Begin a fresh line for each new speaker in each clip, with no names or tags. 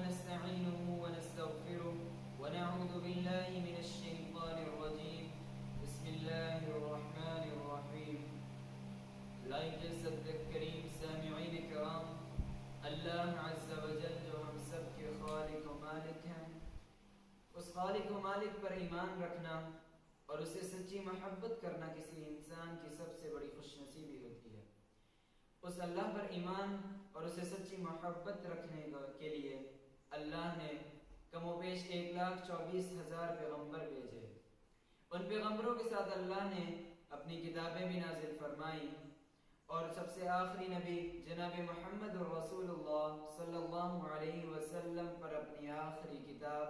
ونستعينه ونستغفره ونعوذ بالله من الشيطان الرجيم. بسم الله الرحمن الرحیم. لائق صدق کریم سامعین کرام، اللہ عز و جل جو ہم سب کے خالق و مالک ہیں، اس خالق و مالک پر ایمان رکھنا اور اسے سچی محبت کرنا کسی انسان کی سب سے بڑی خوش نصیبی ہوتی ہے. اس اللہ پر ایمان اور اسے سچی محبت رکھنے کے لیے اللہ نے کم و بیش 1,24,000 پیغمبر بھیجے. ان پیغمبروں کے ساتھ اللہ نے اپنی کتابیں بھی نازل فرمائی اور سب سے آخری نبی جناب محمد رسول اللہ صلی اللہ علیہ وسلم پر اپنی آخری کتاب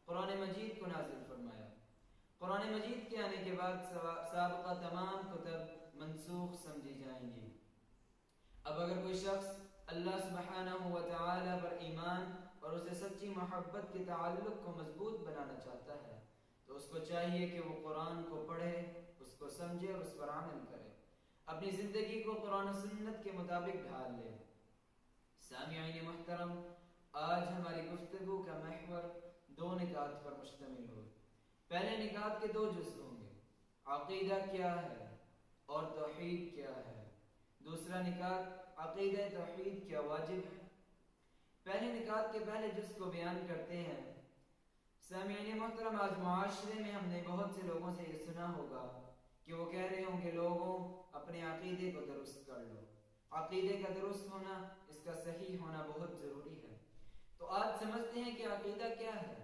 قرآن مجید کو نازل فرمایا. قرآن مجید کے آنے کے بعد سابقہ تمام کتب منسوخ سمجھی جائیں گی. اب اگر کوئی شخص اللہ سبحانہ و تعالی پر ایمان اور اسے سچی محبت کے تعلق کو مضبوط بنانا چاہتا ہے تو اس کو چاہیے کہ وہ قرآن کو پڑھے، اس کو سمجھے اور اس پر عمل کرے، اپنی زندگی کو قرآن و سنت کے مطابق ڈھال لے. سامعین محترم، آج ہماری گفتگو کا محور 2 نکات پر مشتمل ہو. پہلے نکات کے 2 جز ہوں گے: عقیدہ کیا ہے اور توحید کیا ہے. دوسرا نکات عقیدہ توحید کیا واجب ہے. پہلے نکات کے پہلے جز کو بیان کرتے ہیں. سامعین محترم، آج معاشرے میں ہم نے بہت سے لوگوں سے یہ سنا ہوگا کہ وہ کہہ رہے ہوں کہ لوگوں اپنے عقیدے کو درست کر لو. عقیدے کا درست ہونا، اس کا صحیح ہونا بہت ضروری ہے. تو آج سمجھتے ہیں کہ عقیدہ کیا ہے.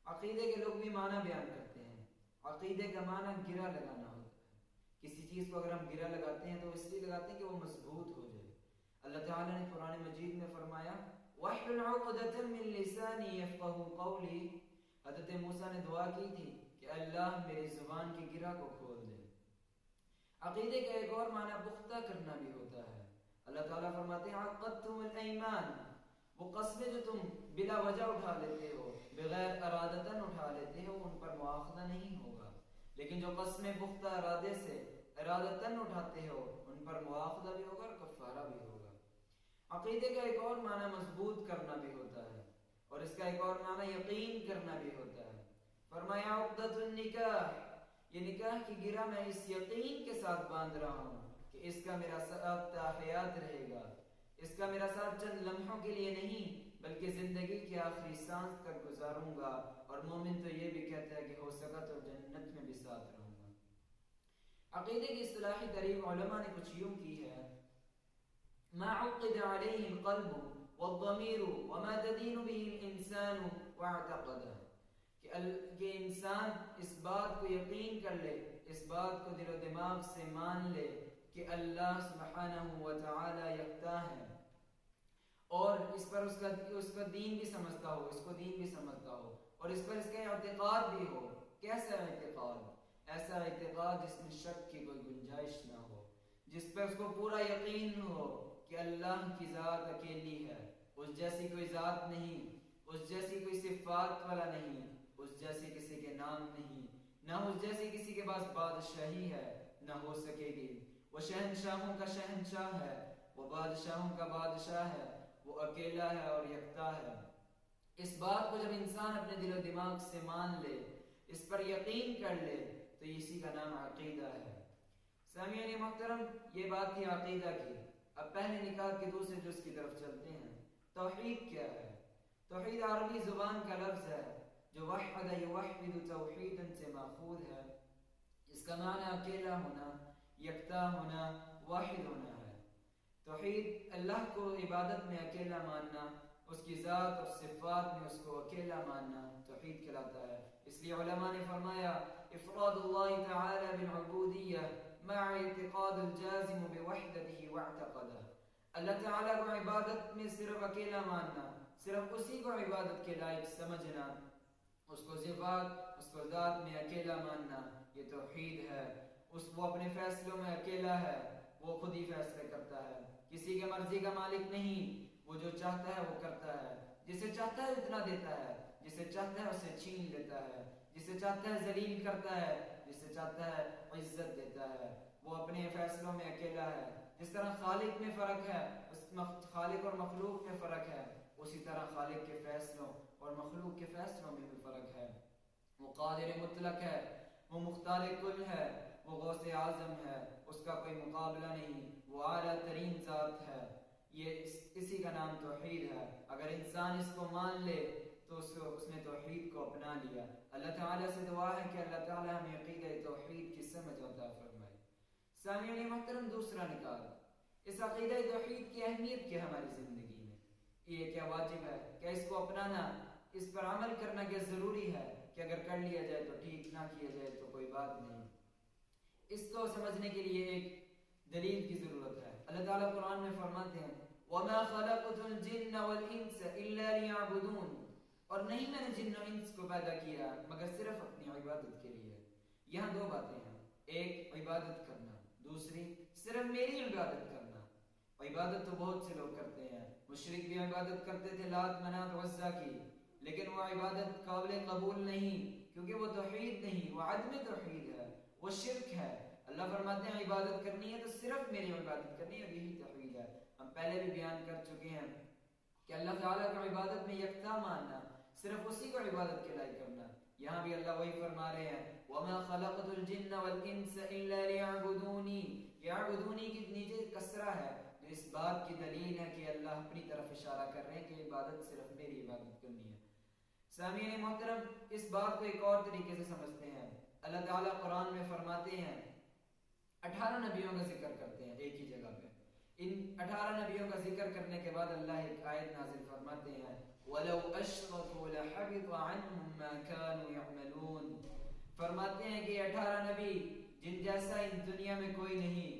عقیدے کے لوگ بھی معنی بیان کرتے ہیں. عقیدے کا معنی گرہ لگانا ہوتا ہے. کسی چیز کو اگر ہم گرہ لگاتے ہیں تو اس لیے لگاتے ہیں کہ وہ مضبوط ہو جائے. اللہ تعالیٰ نے قرآن مجید میں فرمایا وَاحْلُلْ عُقْدَةً مِّن لِّسَانِي يَفْقَهُوا قَوْلِي. حضرت موسیٰ نے دعا کی تھی کہ اللہ میری زبان کی گرہ کو کھول دے. عقیدے کا ایک اور معنی پختہ کرنا بھی ہوتا ہے. اللہ تعالیٰ فرماتے ہیں عَقَدْتُمُ الْأَيْمَانَ. وہ قسمیں جو تم بلا وجہ اٹھا لیتے ہو، بغیر ارادتاً اٹھا لیتے ہو، ان پر مواخذہ نہیں ہوگا. لیکن جو قسمیں پختہ ارادے سے ارادتاً اٹھاتے ہو ان پر مواخذہ بھی ہوگا اور کفارہ بھی ہوگا. عقیدے کا ایک اور معنی مضبوط کرنا بھی ہوتا ہے اور اس کا ایک اور معنی یقین کرنا بھی ہوتا ہے. فرمایا عقدۃ النکاح. یہ نکاح کی گرہ میں اس یقین کے ساتھ باندھ رہا ہوں کہ اس کا میرا ساتھ تا حیات رہے گا. اس کا میرا ساتھ چند لمحوں کے لیے نہیں بلکہ زندگی کی آخری سانس تک گزاروں گا. اور مومن تو یہ بھی کہتا ہے کہ ہو سکا تو جنت میں بھی ساتھ رہوں گا. عقیدے کی اصطلاحی تعریف علماء نے کچھ یوں کی ہے: ما عقد عليه القلب والضمير وما تدين به الانسان واعتقده. کہ انسان اس بات کو یقین کر لے، اس بات کو دل و دماغ سے مان لے کہ اللہ سبحانہ و تعالی یکتا ہے، اور اس پر اس کا دین بھی سمجھتا ہو، اس کو دین بھی سمجھتا ہو، اور اس پر اس کا اعتقاد بھی ہو. کیسا اعتقاد؟ ایسا اعتقاد جس میں شک کی کوئی گنجائش نہ ہو، جس پر اس کو پورا یقین ہو کہ اللہ کی ذات اکیلی ہے، اس جیسی کوئی ذات نہیں، اس جیسی کوئی صفات والا نہیں، اس جیسی کسی کے نام نہیں، نہ اس جیسی کسی کے پاس بادشاہی ہے، نہ ہو سکے گی. وہ شہنشاہوں کا شہنشاہ ہے، وہ بادشاہوں کا بادشاہ ہے، وہ اکیلا ہے اور یکتا ہے. اس بات کو جب انسان اپنے دل و دماغ سے مان لے، اس پر یقین کر لے، تو اسی کا نام عقیدہ ہے. سامعین محترم، یہ بات تھی عقیدہ کی. اب پہلے نکات کے دوسرے جز کی طرف چلتے ہیں. توحید کیا ہے؟ توحید عربی زبان کا لفظ ہے جو وحد یوحد توحیدا سے ماخوذ ہے. اس کا معنی اکیلا ہونا، یکتا ہونا، واحد ہونا ہے. توحید اللہ کو عبادت میں اکیلا ماننا، اس کی ذات اور صفات میں اس کو اکیلا ماننا توحید کہلاتا ہے. اس لیے علماء نے فرمایا افراد اللہ تعالی بالعبودیہ مع اعتقاد الجازم بوحدته واعتقدہ. اللہ تعالیٰ کو عبادت میں صرف اکیلا ماننا، صرف اسی کو عبادت کے لائق سمجھنا، اس کو صفات، اس کو ذات میں اکیلا ماننا، یہ توحید ہے. وہ اپنے فیصلوں میں اکیلا ہے، وہ خود ہی فیصلے کرتا ہے، کسی کے مرضی کا مالک نہیں. وہ جو چاہتا ہے وہ کرتا ہے، جسے چاہتا ہے اتنا دیتا ہے، جسے چاہتا ہے اسے چھین لیتا ہے، جسے چاہتا ہے ذلیل کرتا ہے، جسے چاہتا ہے عزت دیتا ہے. وہ اپنے فیصلوں میں اکیلا ہے. جس طرح خالق میں فرق ہے، خالق اور مخلوق میں فرق ہے، اسی طرح خالق کے فیصلوں اور مخلوق کے فیصلوں میں بھی فرق ہے۔ وہ قادر مطلق ہے، وہ مختار کل ہے، وہ غوث اعظم ہے، اس کا کوئی مقابلہ نہیں، وہ اعلیٰ ترین ذات ہے۔ یہ اسی کا نام توحید ہے۔ اگر انسان اس کو مان لے تو اس نے توحید کو اپنا لیا۔ اللہ تعالیٰ سے دعا ہے کہ اللہ تعالیٰ ہمیں عقیدہ توحید کی سمجھ عطا فرمائے۔ سامعین محترم، دوسرا نکال اس عقیدہ توحید کی اہمیت کیا ہماری زندگی میں؟ یہ کیا واجب ہے؟ کیا اس کو اپنانا، اس پر عمل کرنا کیا ضروری ہے کہ اگر کر لیا جائے تو ٹھیک، نہ کیا جائے تو کوئی بات نہیں؟ اس کو سمجھنے کے لیے ایک دلیل کی ضرورت ہے۔ اللہ تعالیٰ قرآن میں فرماتے ہیں وَمَا خَلَقْتُ الْجِنَّ وَالْإِنسَ إِلَّا لِيَعْبُدُونَ، اور نہیں میں نے جن و انس کو پیدا کیا مگر صرف اپنی عبادت کے لیے۔ یہاں دو باتیں ہیں، ایک عبادت کرنا، دوسری صرف میری عبادت کرنا۔ عبادت تو بہت سے لوگ کرتے ہیں، مشرک بھی عبادت کرتے تھے لات منات عزا کی، لیکن وہ عبادت قابل قبول نہیں، کیونکہ وہ توحید نہیں، وہ عدم توحید ہے، وہ شرک ہے۔ اللہ فرماتے ہیں عبادت کرنی ہے تو صرف میری عبادت کرنی ہے، یہی توحید ہے۔ ہم پہلے بھی بیان کر چکے ہیں کہ اللہ تعالیٰ کو عبادت میں یکتا ماننا، صرف اسی کو عبادت کے لائق کرنا۔ یہاں بھی اللہ وہی فرما رہے ہیں وَمَا خَلَقْتُ الْجِنَّ وَالْإِنسَ إِلَّا لِيَعْبُدُونِ، يعبدونی کی نیچے کسرہ ہے جو اس بات کی دلیل ہے کہ اللہ اپنی طرف اشارہ کر رہے ہیں کہ عبادت صرف میری عبادت کرنی ہے۔ سامعین محترم، اس بات کو ایک اور طریقے سے سمجھتے ہیں۔ اللہ تعالیٰ قرآن میں فرماتے ہیں 18 نبیوں کا ذکر کرتے ہیں ایک ہی جگہ پہ۔ ان 18 نبیوں کا ذکر کرنے کے بعد اللہ ایک آیت نازل فرماتے ہیں وَلَوْ أَشْرَكُوا لَحَبِطَ عَنْهُمْ مَا كَانُوا يَعْمَلُونَ، فرماتے ہیں کہ 18 نبی جن جیسا ان دنیا میں کوئی نہیں،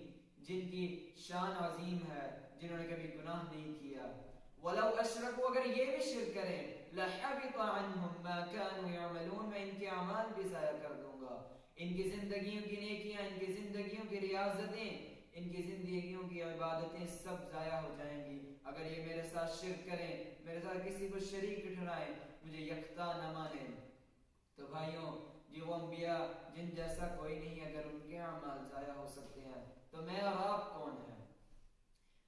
جن کی شان عظیم ہے، جنہوں نے کبھی گناہ نہیں کیا۔ وَلَوْ أَشْرَكُوا، اگر یہ بھی شرک کریں، لَحَبِطَ عَنْهُمْ مَا كَانُوا يَعْمَلُونَ، میں ان کے اعمال بھی ضائع کر دوں گا، ان کی زندگیوں کی نیکیاں، ان کی زندگیوں کی ریاضتیں، ان کی زندگیوں کی عبادتیں سب ضائع ہو جائیں گی اگر یہ میرے ساتھ شرک کریں، میرے ساتھ کسی کو شریک ٹھہرائیں، مجھے یکتا نہ مانیں۔ تو بھائیوں، یہ وہ انبیاء جن جیسا کوئی نہیں، اگر ان کے اعمال ضائع ہو سکتے ہیں تو میں اور آپ کون ہیں؟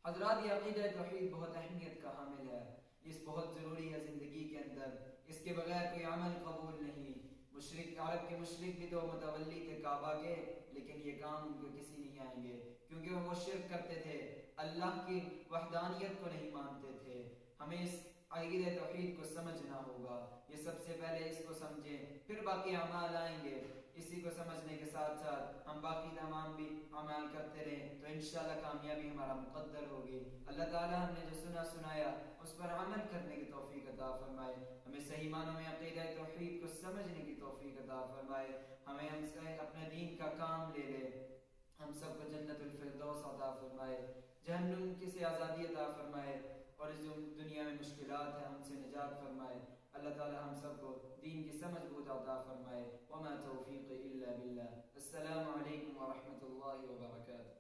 حضرات، یہ عقیدہ توحید بہت اہمیت کا حامل ہے، اس بہت ضروری ہے زندگی کے اندر، اس کے بغیر کوئی عمل قبول نہیں۔ مشرک، عرب کے مشرک بھی تو متولی تھے کعبہ کے، لیکن یہ کام ان کو کسی نہیں آئیں گے، کیونکہ وہ شرک کرتے تھے، اللہ کی وحدانیت کو نہیں مانتے تھے۔ ہمیں اس عقیدہ توحید کو سمجھنا ہوگا، یہ سب سے پہلے اس کو سمجھیں، پھر باقی اعمال آئیں گے۔ اسی کو سمجھنے کے ساتھ ساتھ ہم باقی تمام بھی اعمال کرتے رہیں تو انشاءاللہ کامیابی ہمارا مقدر ہوگی۔ اللہ تعالیٰ ہم نے جو سنایا اس پر عمل کرنے کی توفیق عطا فرمائے، ہمیں صحیح معنوں میں عقیدہ توحید کو سمجھنے کی توفیق عطا فرمائے، ہمیں ہم سے اپنے دین کا کام لے لے، ہم سب کو جنت الفردوس عطا فرمائے، جہنم کی سے آزادی عطا فرمائے، اور اس دنیا میں مشکلات ہیں ان سے نجات فرمائے۔ اللہ تعالی ہم سب کو دین کی سمجھ بوجھ عطا فرمائے۔ وما توفیق الا باللہ۔ السلام علیکم ورحمۃ اللہ وبرکاتہ۔